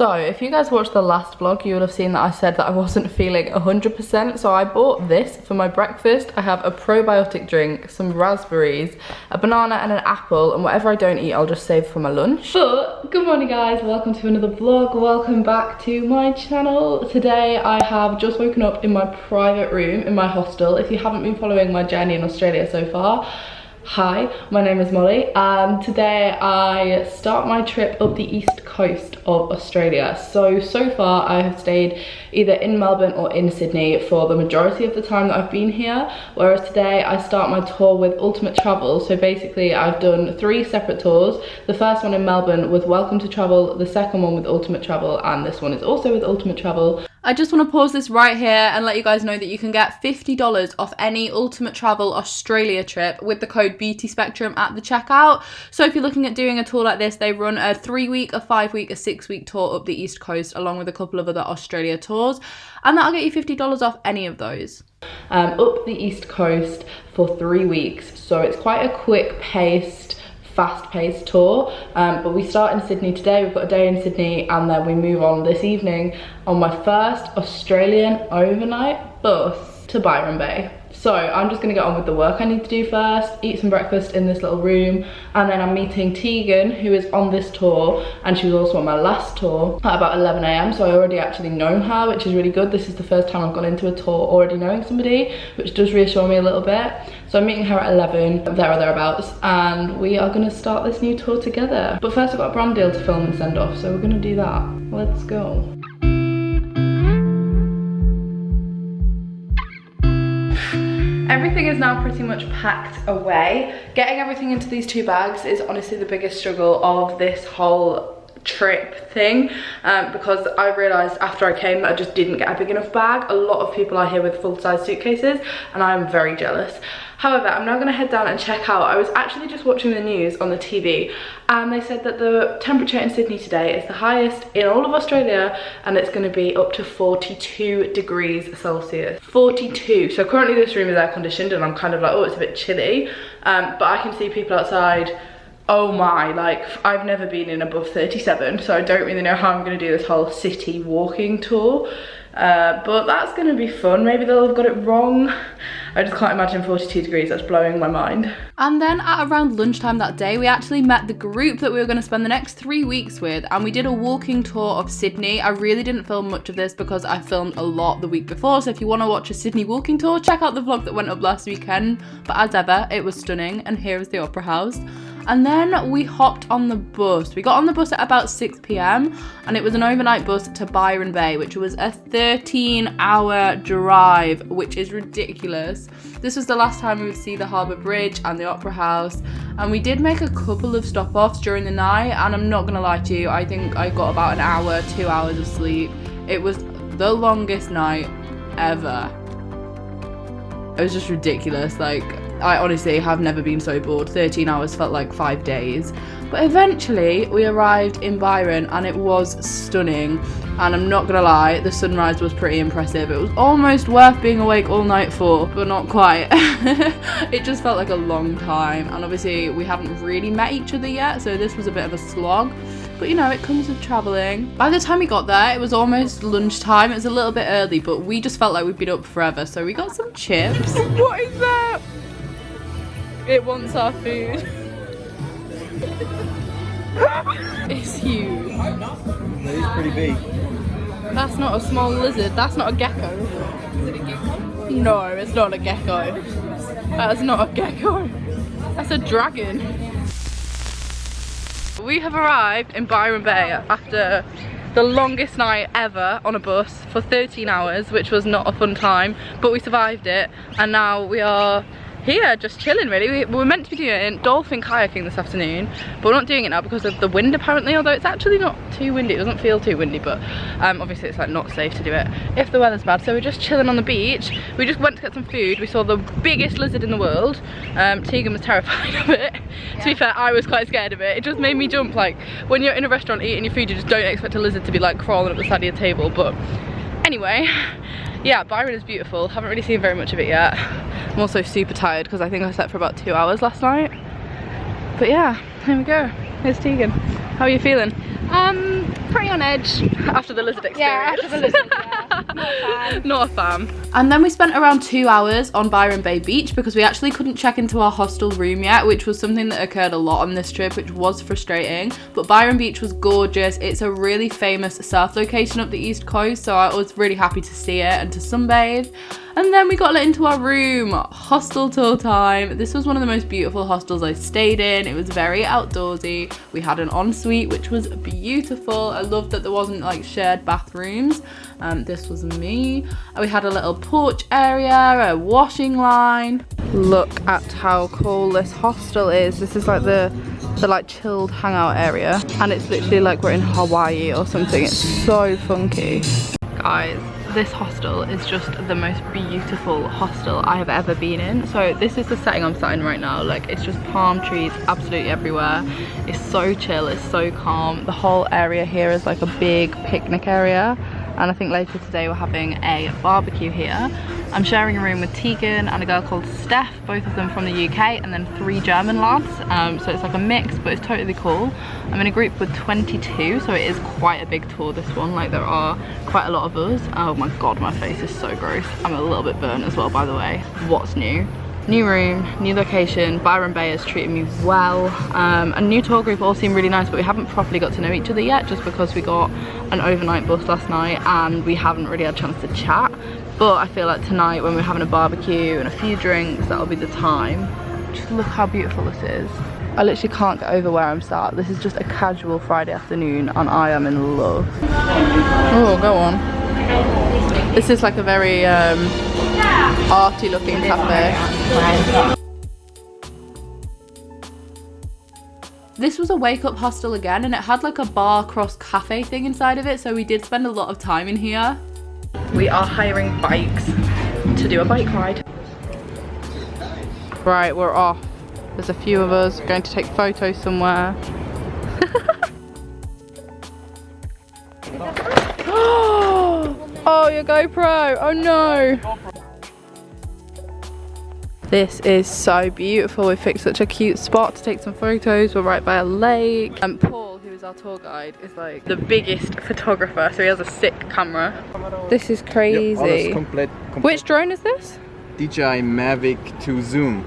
So if you guys watched the last vlog, you would have seen that I said that I wasn't feeling 100%. So I bought this for my breakfast. I have a probiotic drink, some raspberries, a banana and an apple, and whatever I don't eat I'll just save for my lunch. But good morning guys, welcome to another vlog. Welcome back to my channel. Today I have just woken up in my private room in my hostel. If you haven't been following my journey in Australia so far, hi, my name is Molly, and today I start my trip up the east coast of Australia. So far I have stayed either in Melbourne or in Sydney for the majority of the time that I've been here, whereas today I start my tour with Ultimate Travel. So basically I've done 3 separate tours. The first one in Melbourne with Welcome to Travel, the second one with Ultimate Travel, and this one is also with Ultimate Travel. I just want to pause this right here and let you guys know that you can get $50 off any Ultimate Travel Australia trip with the code beautyspectrum at the checkout. So if you're looking at doing a tour like this, they run a 3-week, a 5-week, a 6-week tour up the East Coast along with a couple of other Australia tours, and that'll get you $50 off any of those. Up the East Coast for 3 weeks, so it's quite a quick paced, fast-paced tour, but we start in Sydney today. We've got a day in Sydney and then we move on this evening on my first Australian overnight bus to Byron Bay. So I'm just gonna get on with the work I need to do first, eat some breakfast in this little room, and then I'm meeting Tegan, who is on this tour, and she was also on my last tour at about 11 AM, so I already actually know her, which is really good. This is the first time I've gone into a tour already knowing somebody, which does reassure me a little bit. So I'm meeting her at 11, there or thereabouts, and we are gonna start this new tour together. But first I've got a brand deal to film and send off, so we're gonna do that. Let's go. Everything is now pretty much packed away. Getting everything into these 2 bags is honestly the biggest struggle of this whole trip thing, because I realised after I came that I just didn't get a big enough bag. A lot of people are here with full-size suitcases and I'm very jealous. However, I'm now going to head down and check out. I was actually just watching the news on the TV and they said that the temperature in Sydney today is the highest in all of Australia, and it's going to be up to 42 degrees Celsius. 42. So currently this room is air conditioned and I'm kind of like, oh, it's a bit chilly, but I can see people outside. Oh my, like I've never been in above 37, so I don't really know how I'm going to do this whole city walking tour, but that's going to be fun. Maybe they'll have got it wrong. I just can't imagine 42 degrees, that's blowing my mind. And then at around lunchtime that day, we actually met the group that we were going to spend the next 3 weeks with, and we did a walking tour of Sydney. I really didn't film much of this because I filmed a lot the week before, so if you want to watch a Sydney walking tour, check out the vlog that went up last weekend. But as ever, it was stunning, and here is the Opera House. And then we hopped on the bus. We got on the bus at about 6 PM and it was an overnight bus to Byron Bay, which was a 13-hour drive, which is ridiculous. This was the last time we would see the Harbour Bridge and the Opera House, and we did make a couple of stop-offs during the night, and I'm not gonna lie to you, I think I got about an hour, 2 hours of sleep. It was the longest night ever. It was just ridiculous. Like, I honestly have never been so bored. 13 hours felt like 5 days. But eventually we arrived in Byron and it was stunning. And I'm not gonna lie, the sunrise was pretty impressive. It was almost worth being awake all night for, but not quite. It just felt like a long time. And obviously we haven't really met each other yet, so this was a bit of a slog. But you know, it comes with travelling. By the time we got there, it was almost lunchtime. It was a little bit early, but we just felt like we'd been up forever. So we got some chips. What is that? It wants our food. It's huge. It is pretty big. That's not a small lizard. That's not a gecko, is it? Is it a gecko? No, it's not a gecko. That's not a gecko. That's a dragon. We have arrived in Byron Bay after the longest night ever on a bus for 13 hours, which was not a fun time, but we survived it, and now we are here just chilling really. We were meant to be doing dolphin kayaking this afternoon, but we're not doing it now because of the wind apparently, although it's actually not too windy. It doesn't feel too windy, but obviously it's like not safe to do it if the weather's bad. So we're just chilling on the beach. We just went to get some food. We saw the biggest lizard in the world. Tegan was terrified of it. To be fair, I was quite scared of it. It just made me jump. Like when you're in a restaurant eating your food, you just don't expect a lizard to be like crawling up the side of your table. But anyway, yeah, Byron is beautiful. Haven't really seen very much of it yet. I'm also super tired because I think I slept for about 2 hours last night. But yeah, here we go. Here's Tegan. How are you feeling? Pretty on edge. After the lizard experience. Yeah, after the lizard, yeah. Not a fan. Not a fan. And then we spent around 2 hours on Byron Bay Beach because we actually couldn't check into our hostel room yet, which was something that occurred a lot on this trip, which was frustrating. But Byron Beach was gorgeous. It's a really famous surf location up the east coast, so I was really happy to see it and to sunbathe. And then we got let into our room. Hostel tour time. This was one of the most beautiful hostels I stayed in. It was very outdoorsy. We had an ensuite, which was beautiful. I loved that there wasn't like shared bathrooms. This was me. We had a little porch area, a washing line. Look at how cool this hostel is. This is like the like chilled hangout area, and it's literally like we're in Hawaii or something. It's so funky. Guys, this hostel is just the most beautiful hostel I have ever been in. So this is the setting I'm sat in right now. Like, it's just palm trees absolutely everywhere. It's so chill, it's so calm. The whole area here is like a big picnic area, and I think later today we're having a barbecue here. I'm sharing a room with Tegan and a girl called Steph, both of them from the UK, and then 3 German lads. So it's like a mix, but it's totally cool. I'm in a group with 22, so it is quite a big tour, this one. Like, there are quite a lot of us. Oh my god, my face is so gross. I'm a little bit burnt as well, by the way. What's new? New room, new location. Byron Bay has treated me well. A new tour group all seem really nice, but we haven't properly got to know each other yet, just because we got an overnight bus last night and we haven't really had a chance to chat. But I feel like tonight, when we're having a barbecue and a few drinks, that'll be the time. Just look how beautiful this is. I literally can't get over where I'm sat. This is just a casual Friday afternoon and I am in love. Oh, go on. This is like a very arty looking cafe. This was a wake up hostel again, and it had like a bar cross cafe thing inside of it, so we did spend a lot of time in here. We are hiring bikes to do a bike ride. Right, we're off. There's a few of us going to take photos somewhere. Oh, your GoPro! Oh no! This is so beautiful. We picked such a cute spot to take some photos. We're right by a lake. And Paul, who is our tour guide, is like the biggest photographer, so he has a sick camera. This is crazy. Complete. Which drone is this? DJI Mavic 2 Zoom.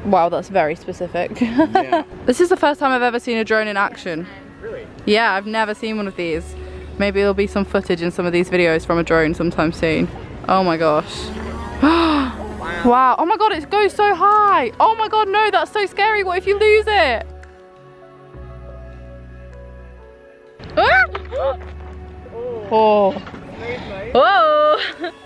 Wow, that's very specific. Yeah. This is the first time I've ever seen a drone in action. Really? Yeah, I've never seen one of these. Maybe there'll be some footage in some of these videos from a drone sometime soon. Oh my gosh. Wow. Oh my god, it goes so high. Oh my god, no, that's so scary. What if you lose it? Oh. Whoa!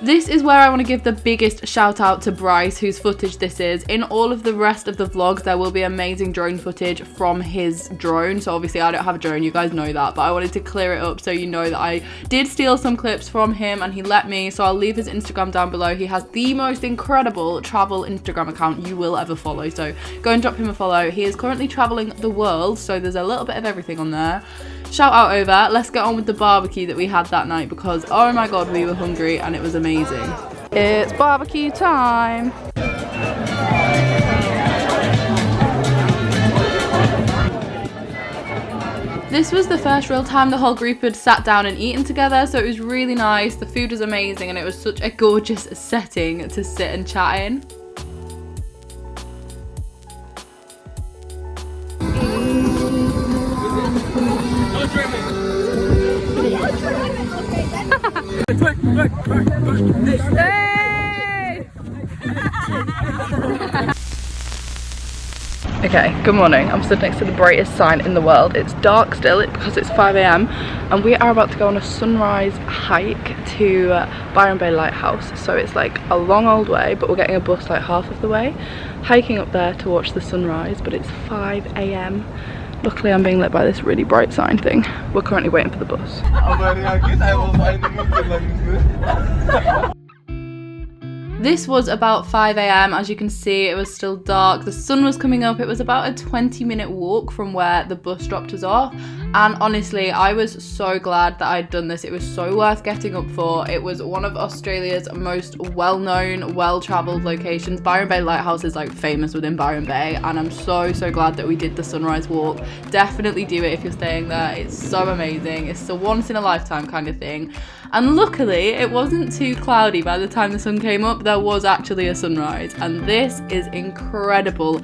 This is where I want to give the biggest shout out to Bryce, whose footage this is. In all of the rest of the vlogs, there will be amazing drone footage from his drone. So obviously I don't have a drone, you guys know that, but I wanted to clear it up so you know that I did steal some clips from him and he let me. So I'll leave his Instagram down below. He has the most incredible travel Instagram account you will ever follow. So go and drop him a follow. He is currently traveling the world, so there's a little bit of everything on there. Shout out over. Let's get on with the barbecue that we had that night because oh my god, we were hungry and it was amazing. It's barbecue time. This was the first real time the whole group had sat down and eaten together, so it was really nice. The food was amazing and it was such a gorgeous setting to sit and chat in. Okay, good morning. I'm stood next to the brightest sign in the world. It's dark still because it's 5 AM and we are about to go on a sunrise hike to Byron Bay Lighthouse. So it's like a long old way, but we're getting a bus like half of the way, hiking up there to watch the sunrise, but it's 5 AM. Luckily I'm being lit by this really bright sign thing. We're currently waiting for the bus. This was about 5 AM. As you can see, it was still dark. The sun was coming up. It was about a 20-minute walk from where the bus dropped us off. And honestly, I was so glad that I'd done this. It was so worth getting up for. It was one of Australia's most well-known, well-travelled locations. Byron Bay Lighthouse is like famous within Byron Bay, and I'm so glad that we did the sunrise walk. Definitely do it if you're staying there. It's so amazing. It's a once in a lifetime kind of thing. And luckily, it wasn't too cloudy by the time the sun came up. There was actually a sunrise, and this is incredible.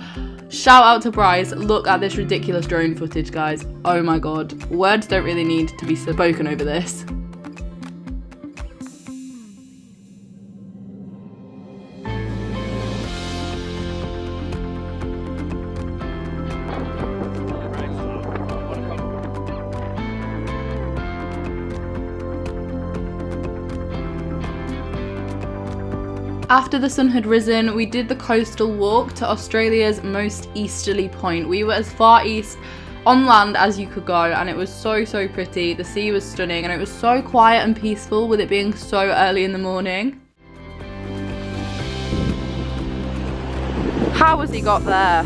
Shout out to Bryce. Look at this ridiculous drone footage, guys. Oh my god. Words don't really need to be spoken over this. After the sun had risen, we did the coastal walk to Australia's most easterly point. We were as far east on land as you could go, and it was so pretty. The sea was stunning, and it was so quiet and peaceful with it being so early in the morning. How has he got there?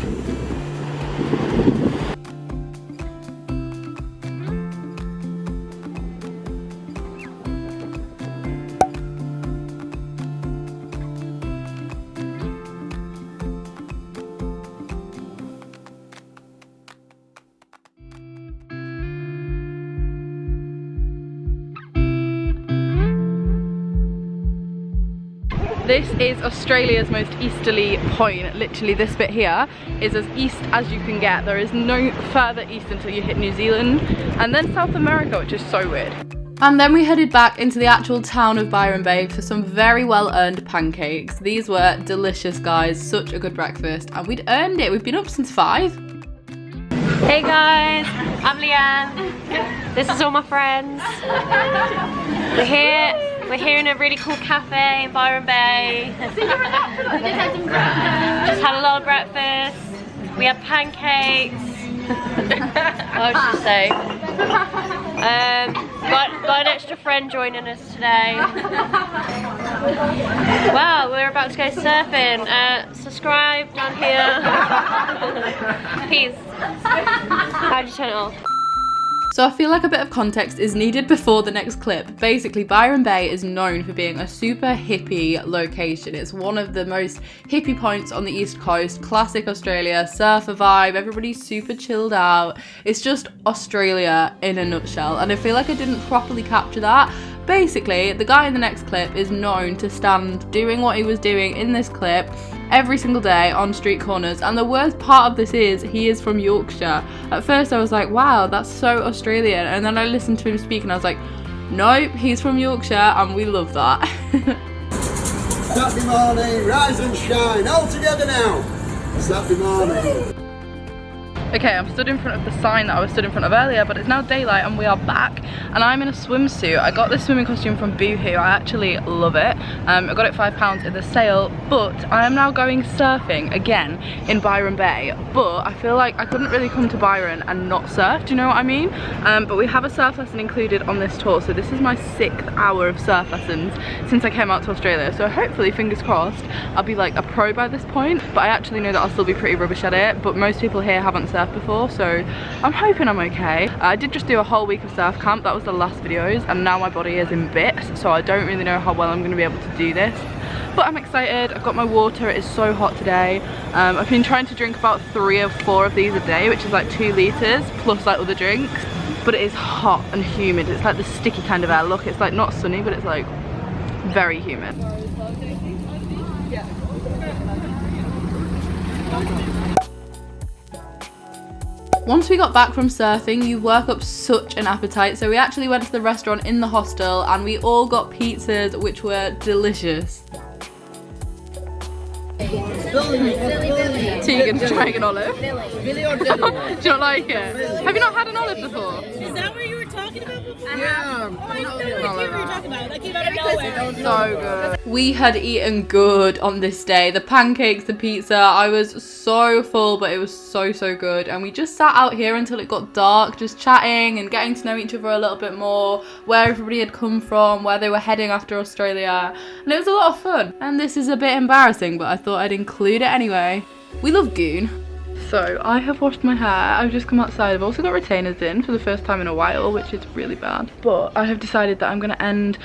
This is Australia's most easterly point. Literally this bit here is as east as you can get. There is no further east until you hit New Zealand and then South America, which is so weird. And then we headed back into the actual town of Byron Bay for some very well earned pancakes. These were delicious, guys. Such a good breakfast, and we'd earned it. We've been up since 5. Hey guys, I'm Leanne. This is all my friends. We're here in a really cool cafe in Byron Bay. Just had a lot of breakfast. We had pancakes. What would you say? Got an extra friend joining us today. Wow, we're about to go surfing. Subscribe down here. Peace. How do you turn it off? So I feel like a bit of context is needed before the next clip. Basically, Byron Bay is known for being a super hippie location. It's one of the most hippie points on the East Coast. Classic Australia, surfer vibe, everybody's super chilled out. It's just Australia in a nutshell, and I feel like I didn't properly capture that. Basically, the guy in the next clip is known to stand doing what he was doing in this clip every single day on street corners, and the worst part of this is he is from Yorkshire. At first I was like, wow, that's so Australian, and then I listened to him speak and I was like, nope, he's from Yorkshire, and we love that. Saturday morning, rise and shine, all together now. Saturday morning. Okay, I'm stood in front of the sign that I was stood in front of earlier, but it's now daylight and we are back, and I'm in a swimsuit. I got this swimming costume from Boohoo. I actually love it. I got it £5 in the sale, but I am now going surfing again in Byron Bay, but I feel like I couldn't really come to Byron and not surf, do you know what I mean? But we have a surf lesson included on this tour, so this is my 6th hour of surf lessons since I came out to Australia, so hopefully, fingers crossed, I'll be like a pro by this point, but I actually know that I'll still be pretty rubbish at it, but most people here haven't surfed before, so I'm hoping I'm okay. I did just do a whole week of surf camp. That was the last videos, and now my body is in bits, so I don't really know how well I'm going to be able to do this, but I'm excited. I've got my water. It is so hot today. I've been trying to drink about 3 or 4 of these a day, which is like 2 litres plus like other drinks, but it is hot and humid. It's like the sticky kind of air. Look, it's like not sunny, but it's like very humid. Once we got back from surfing, you work up such an appetite, so we actually went to the restaurant in the hostel and we all got pizzas, which were delicious. Tegan's trying an olive. Billy or Dylan? Do you not like it? Have you not had an olive before? Is that what you were talking about before? Yeah. Oh, I don't know what you were talking about. That came out of nowhere. So good. We had eaten good on this day. The pancakes, the pizza. I was so full, but it was so good. And we just sat out here until it got dark, just chatting and getting to know each other a little bit more, where everybody had come from, where they were heading after Australia. And it was a lot of fun. And this is a bit embarrassing, but I thought I'd include it anyway. We love Goon. So I have washed my hair. I've just come outside. I've also got retainers in for the first time in a while, which is really bad. But I have decided that I'm going to end,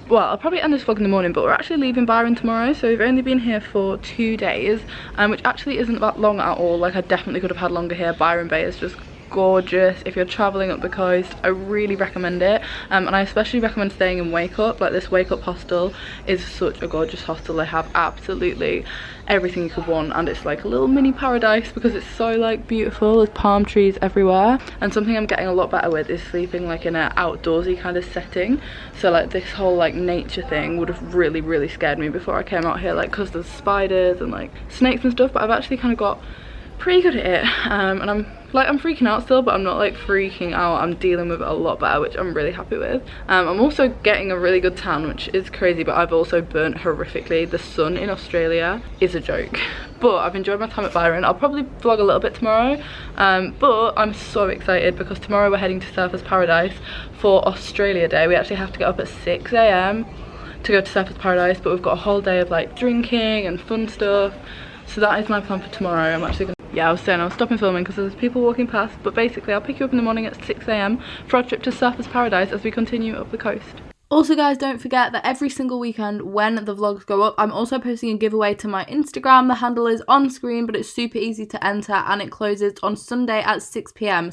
well, I'll probably end this vlog in the morning, but we're actually leaving Byron tomorrow. So we've only been here for 2 days, which actually isn't that long at all. Like, I definitely could have had longer here. Byron Bay is just gorgeous. If you're traveling up the coast, I really recommend it, and I especially recommend staying in Wake Up. Like, this Wake Up hostel is such a gorgeous hostel. They have absolutely everything you could want, and it's like a little mini paradise because it's so like beautiful. There's palm trees everywhere, and something I'm getting a lot better with is sleeping like in an outdoorsy kind of setting. So like this whole like nature thing would have really scared me before I came out here, like because there's spiders and like snakes and stuff, but I've actually kind of got pretty good at it, and I'm freaking out still, but I'm not like freaking out. I'm dealing with it a lot better, which I'm really happy with. I'm also getting a really good tan, which is crazy, but I've also burnt horrifically. The sun in Australia is a joke, but I've enjoyed my time at Byron. I'll probably vlog a little bit tomorrow, but I'm so excited because tomorrow we're heading to Surfers Paradise for Australia Day. We actually have to get up at 6 AM to go to Surfers Paradise, but we've got a whole day of like drinking and fun stuff. So that is my plan for tomorrow. I'm actually gonna, yeah, I was saying I was stopping filming because there's people walking past, but basically I'll pick you up in the morning at 6 AM for our trip to Surfers Paradise as we continue up the coast. Also guys, don't forget that every single weekend when the vlogs go up, I'm also posting a giveaway to my Instagram. The handle is on screen, but it's super easy to enter, and it closes on Sunday at 6 PM.